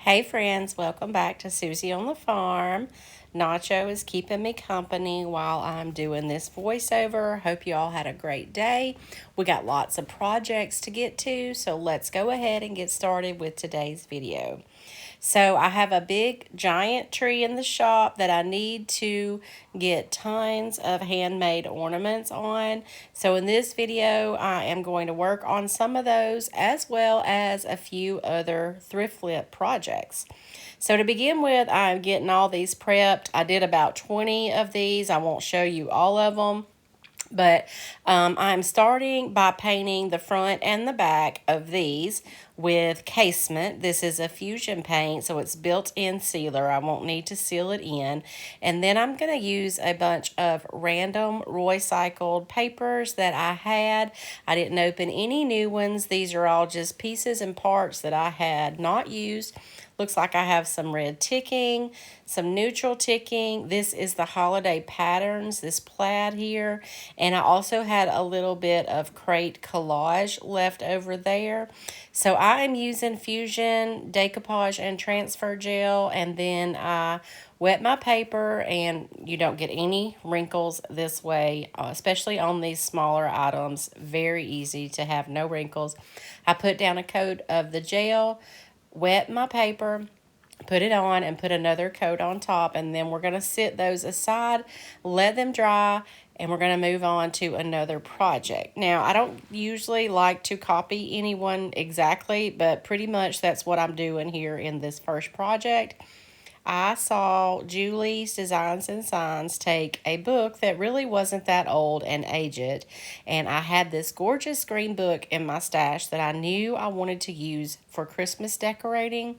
Hey friends, welcome back to Susie on the Farm. Nacho is keeping me company while I'm doing this voiceover. Hope you all had a great day. We got lots of projects to get to, so let's go ahead and get started with today's video. So I have a big giant tree in the shop that I need to get tons of handmade ornaments on. So in this video, I am going to work on some of those as well as a few other thrift flip projects. So to begin with, I'm getting all these prepped. I did about 20 of these. I won't show you all of them. But I'm starting by painting the front and the back of these with casement. This is a fusion paint, so it's built-in sealer. I won't need to seal it in. And then I'm going to use a bunch of random recycled papers that I had. I didn't open any new ones. These are all just pieces and parts that I had not used. Looks like I have some red ticking, some neutral ticking. This is the holiday patterns, this plaid here. And I also had a little bit of crate collage left over there. So I am using Fusion, decoupage, and transfer gel. And then I wet my paper, and you don't get any wrinkles this way, especially on these smaller items. Very easy to have no wrinkles. I put down a coat of the gel, wet my paper, put it on, and put another coat on top, and then we're going to sit those aside, let them dry, and we're going to move on to another project. Now, I don't usually like to copy anyone exactly, but pretty much that's what I'm doing here in this first project. I saw Julie's Designs and Signs take a book that really wasn't that old and aged, and I had this gorgeous green book in my stash that I knew I wanted to use for Christmas decorating.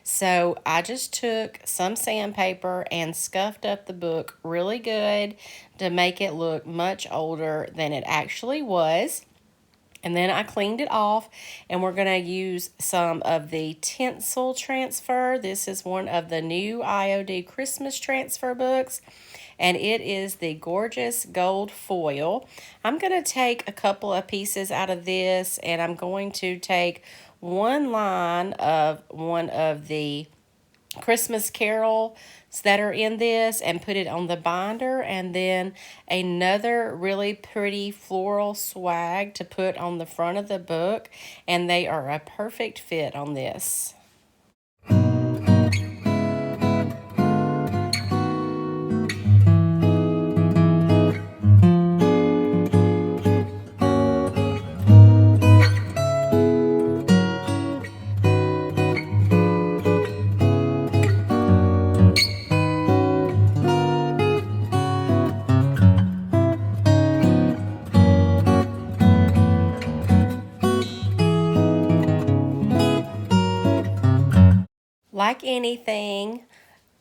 So I just took some sandpaper and scuffed up the book really good to make it look much older than it actually was. And then I cleaned it off, and we're going to use some of the tinsel transfer. This is one of the new IOD Christmas transfer books, and it is the gorgeous gold foil. I'm going to take a couple of pieces out of this, and I'm going to take one line of one of the Christmas carols that are in this and put it on the binder, and then another really pretty floral swag to put on the front of the book, and they are a perfect fit on this. Like anything,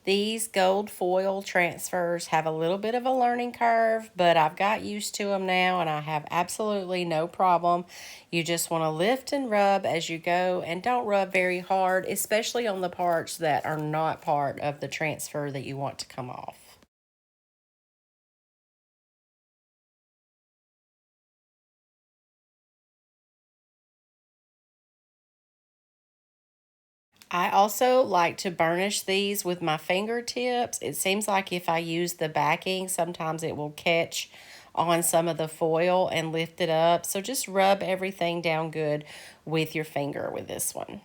these gold foil transfers have a little bit of a learning curve, but I've got used to them now, and I have absolutely no problem. You just want to lift and rub as you go, and don't rub very hard, especially on the parts that are not part of the transfer that you want to come off. I also like to burnish these with my fingertips. It seems like if I use the backing, sometimes it will catch on some of the foil and lift it up. So just rub everything down good with your finger with this one.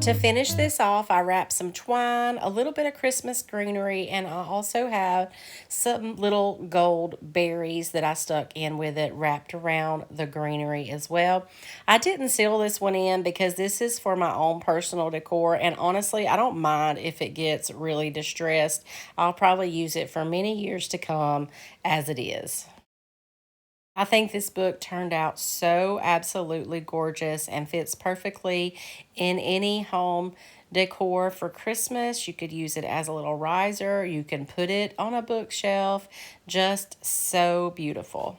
To finish this off, I wrapped some twine, a little bit of Christmas greenery, and I also have some little gold berries that I stuck in with it wrapped around the greenery as well. I didn't seal this one in because this is for my own personal decor, and honestly, I don't mind if it gets really distressed. I'll probably use it for many years to come as it is. I think this book turned out so absolutely gorgeous and fits perfectly in any home decor for Christmas. You could use it as a little riser. You can put it on a bookshelf. Just so beautiful.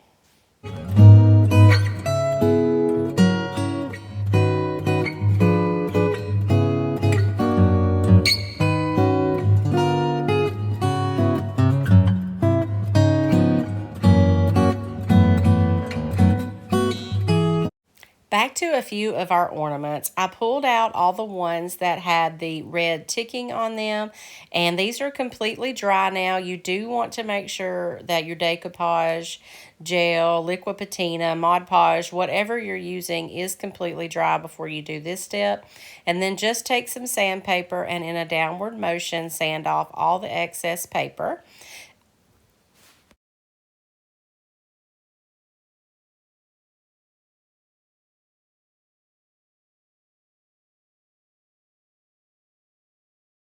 Back to a few of our ornaments. I pulled out all the ones that had the red ticking on them, and these are completely dry now. You do want to make sure that your decoupage, gel, liquid patina, Mod Podge, whatever you're using is completely dry before you do this step. And then just take some sandpaper and in a downward motion sand off all the excess paper.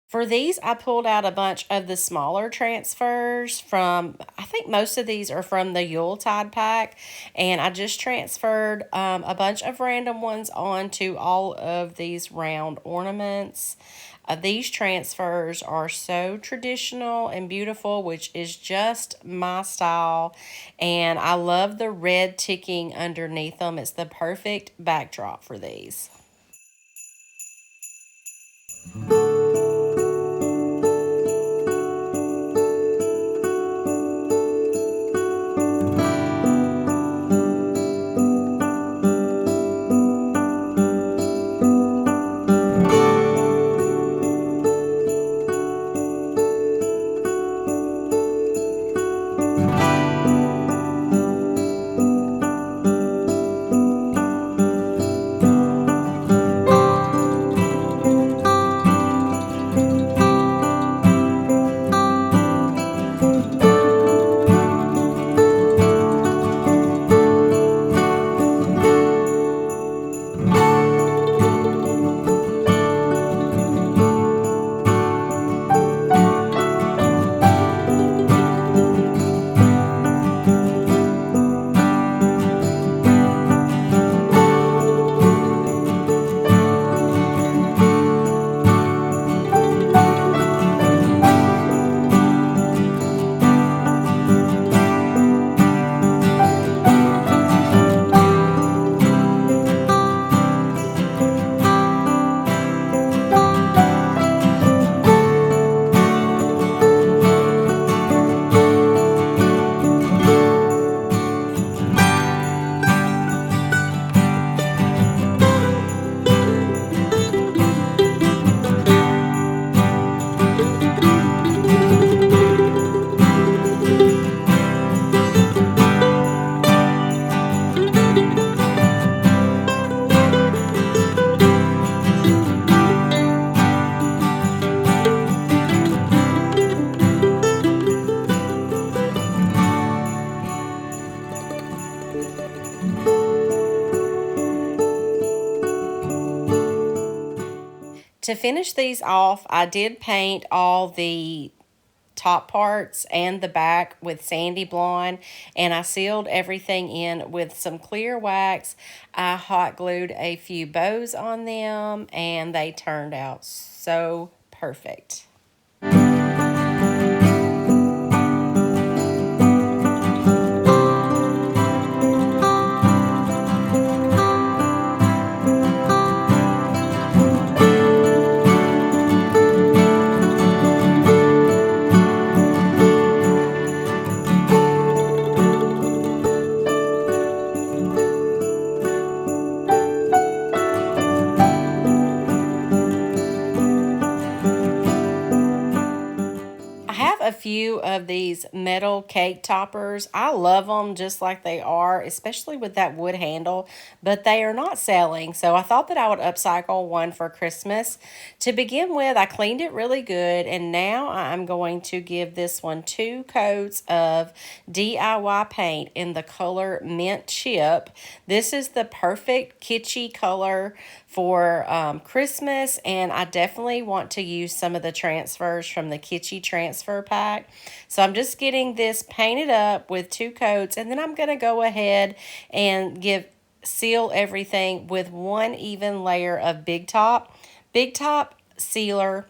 For these, I pulled out a bunch of the smaller transfers from, I think most of these are from the Yuletide pack, and I just transferred a bunch of random ones onto all of these round ornaments. These transfers are so traditional and beautiful, which is just my style, and I love the red ticking underneath them. It's the perfect backdrop for these. To finish these off, I did paint all the top parts and the back with sandy blonde, and I sealed everything in with some clear wax. I hot glued a few bows on them, and they turned out so perfect. I have a few of these metal cake toppers. I love them just like they are, especially with that wood handle, but they are not selling. So I thought that I would upcycle one for Christmas. To begin with, I cleaned it really good, and now I'm going to give this one 2 coats of DIY paint in the color Mint Chip. This is the perfect kitschy color for Christmas, and I definitely want to use some of the transfers from the Kitschy transfer pack. So I'm just getting this painted up with 2 coats, and then I'm going to go ahead and seal everything with one even layer of Big Top. Big Top sealer.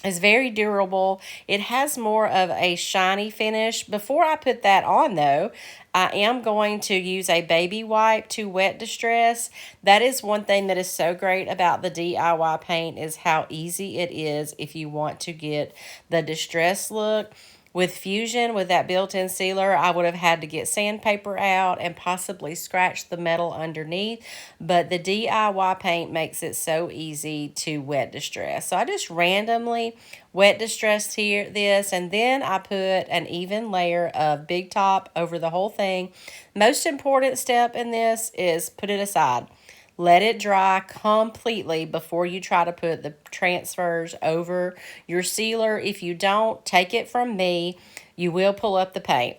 It's very durable. It has more of a shiny finish. Before I put that on though, I am going to use a baby wipe to wet distress. That is one thing that is so great about the DIY paint is how easy it is if you want to get the distress look. With Fusion, with that built-in sealer, I would have had to get sandpaper out and possibly scratch the metal underneath. But the DIY paint makes it so easy to wet distress. So I just randomly wet distressed this, and then I put an even layer of Big Top over the whole thing. Most important step in this is put it aside. Let it dry completely before you try to put the transfers over your sealer. If you don't, take it from me, you will pull up the paint.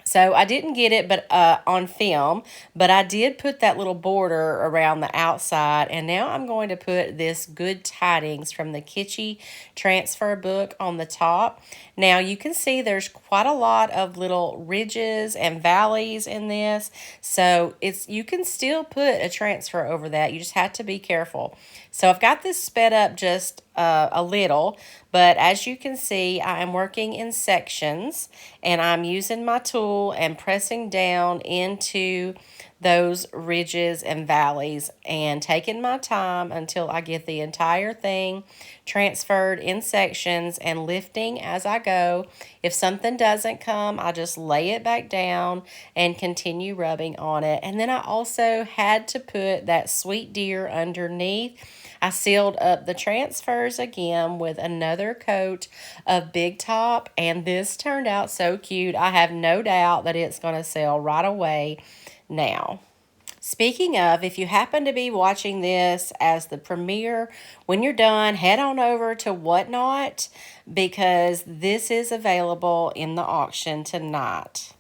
So I didn't get it but on film, but I did put that little border around the outside, and now I'm going to put this Good Tidings from the Kitschy transfer book on the top. Now you can see there's quite a lot of little ridges and valleys in this, so you can still put a transfer over that. You just have to be careful. So I've got this sped up just a little, but as you can see, I am working in sections, and I'm using my tool and pressing down into those ridges and valleys and taking my time until I get the entire thing transferred in sections and lifting as I go. If something doesn't come, I just lay it back down and continue rubbing on it. And then I also had to put that sweet deer underneath. I sealed up the transfers again with another coat of Big Top, and this turned out so cute. I have no doubt that it's going to sell right away now. Speaking of, if you happen to be watching this as the premiere, when you're done, head on over to Whatnot because this is available in the auction tonight.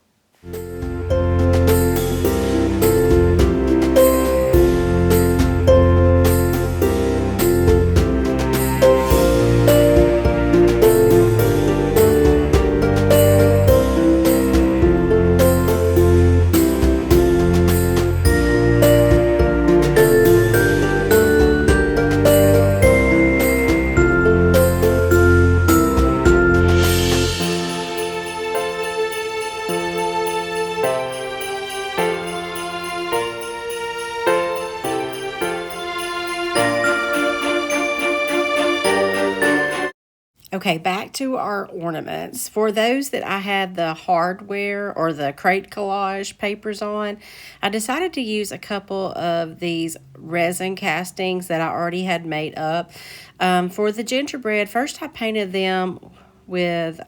Okay, back to our ornaments. For those that I had the hardware or the crate collage papers on, I decided to use a couple of these resin castings that I already had made up. For the gingerbread, first I painted them with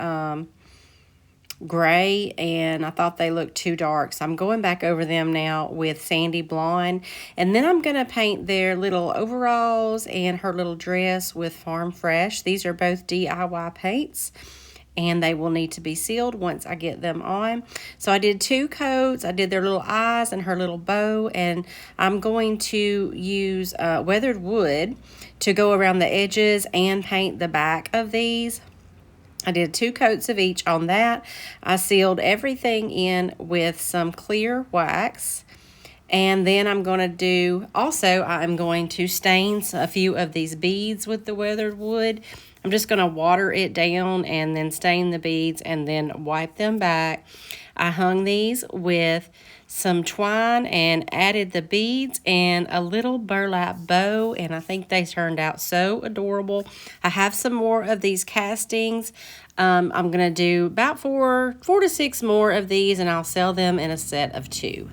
gray, and I thought they looked too dark, so I'm going back over them now with sandy blonde, and then I'm going to paint their little overalls and her little dress with Farm Fresh. These are both DIY paints, and they will need to be sealed once I get them on. So I did 2 coats. I did their little eyes and her little bow, and I'm going to use weathered wood to go around the edges and paint the back of these. I did 2 coats of each on that. I sealed everything in with some clear wax. And then I'm going to do, also I'm going to stain a few of these beads with the weathered wood. I'm just going to water it down and then stain the beads and then wipe them back. I hung these with some twine and added the beads and a little burlap bow, and I think they turned out so adorable. I have some more of these castings. I'm going to do about 4 to 6 more of these, and I'll sell them in a set of 2.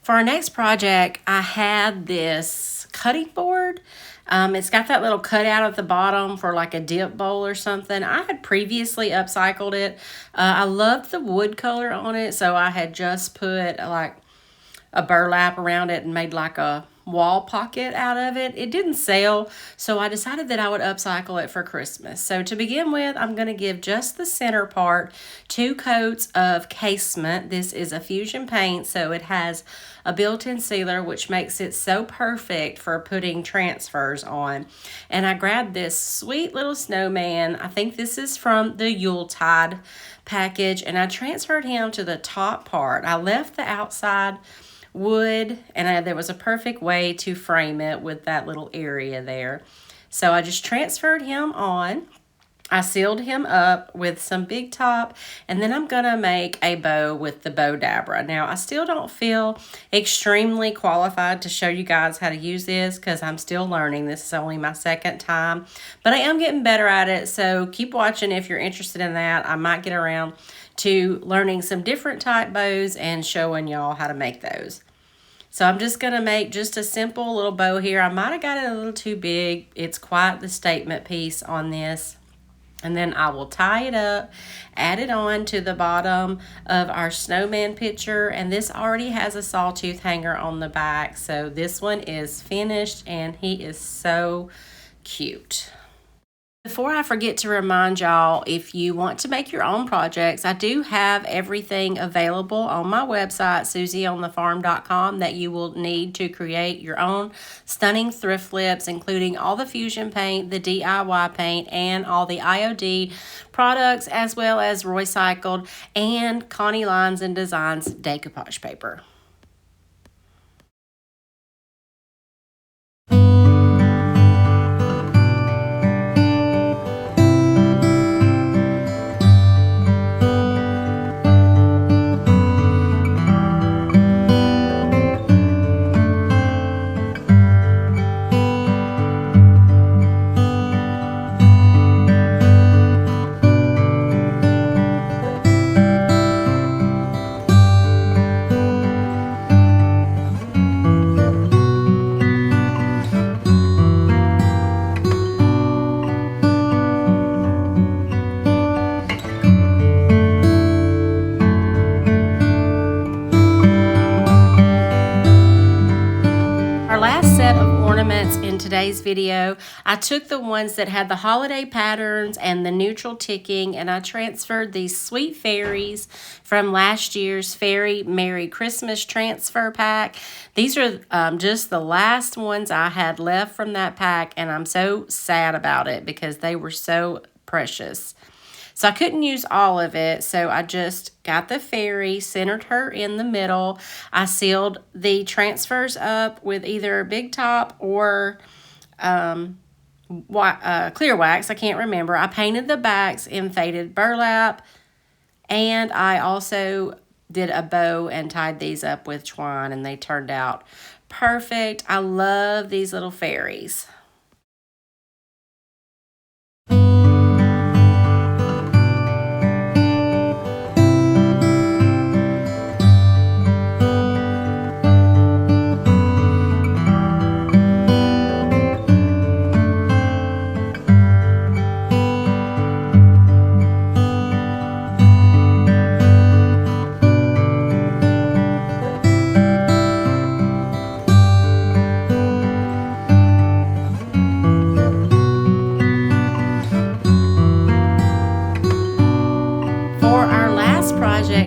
For our next project, I had this cutting board. It's got that little cutout at the bottom for like a dip bowl or something. I had previously upcycled it. I loved the wood color on it, so I had just put like a burlap around it and made like a wall pocket out of it. It didn't sell, so I decided that I would upcycle it for Christmas. So to begin with, I'm going to give just the center part 2 coats of casement. This is a fusion paint, so it has a built-in sealer, which makes it so perfect for putting transfers on. And I grabbed this sweet little snowman. I think this is from the Yuletide package, and I transferred him to the top part. I left the outside wood, and there was a perfect way to frame it with that little area there. So I just transferred him on. I sealed him up with some Big Top, and then I'm gonna make a bow with the bow dabber. Now, I still don't feel extremely qualified to show you guys how to use this because I'm still learning. This is only my second time, but I am getting better at it, so keep watching if you're interested in that. I might get around to learning some different type bows and showing y'all how to make those. So I'm just going to make just a simple little bow here. I might have got it a little too big. It's quite the statement piece on this. And then I will tie it up, add it on to the bottom of our snowman picture. And this already has a sawtooth hanger on the back. So this one is finished and he is so cute. Before I forget to remind y'all, if you want to make your own projects, I do have everything available on my website, susieonthefarm.com, that you will need to create your own stunning thrift flips, including all the fusion paint, the DIY paint, and all the IOD products, as well as recycled and Connie Lines and Designs decoupage paper. Ornaments in today's video. I took the ones that had the holiday patterns and the neutral ticking, and I transferred these sweet fairies from last year's Fairy Merry Christmas transfer pack. These are just the last ones I had left from that pack, and I'm so sad about it because they were so precious. So I couldn't use all of it, so I just got the fairy, centered her in the middle. I sealed the transfers up with either Big Top or clear wax. I can't remember. I painted the backs in faded burlap, and I also did a bow and tied these up with twine, and they turned out perfect. I love these little fairies.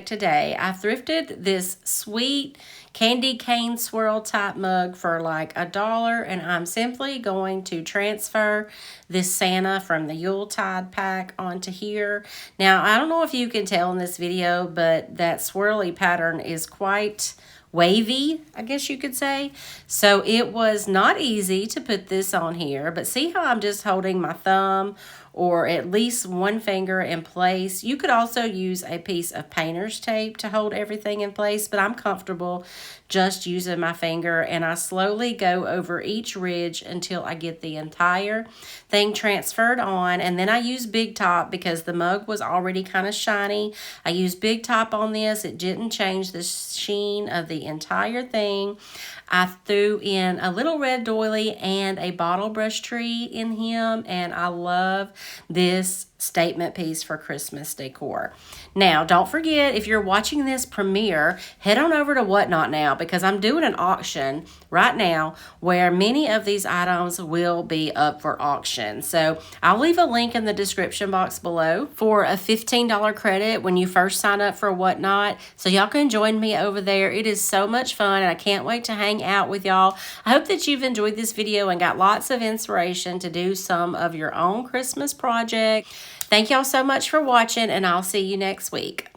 Today, I thrifted this sweet candy cane swirl type mug for like $1, and I'm simply going to transfer this Santa from the Yuletide pack onto here. Now, I don't know if you can tell in this video, but that swirly pattern is quite wavy, I guess you could say. So it was not easy to put this on here, but see how I'm just holding my thumb or at least one finger in place. You could also use a piece of painter's tape to hold everything in place, but I'm comfortable just using my finger, and I slowly go over each ridge until I get the entire thing transferred on. And then I use Big Top because the mug was already kind of shiny. I used Big Top on this. It didn't change the sheen of the entire thing. I threw in a little red doily and a bottle brush tree in him, and I love this statement piece for Christmas decor. Now, don't forget, if you're watching this premiere, head on over to Whatnot now, because I'm doing an auction right now where many of these items will be up for auction. So I'll leave a link in the description box below for a $15 credit when you first sign up for Whatnot. So y'all can join me over there. It is so much fun, and I can't wait to hang out with y'all. I hope that you've enjoyed this video and got lots of inspiration to do some of your own Christmas project. Thank y'all so much for watching, and I'll see you next week.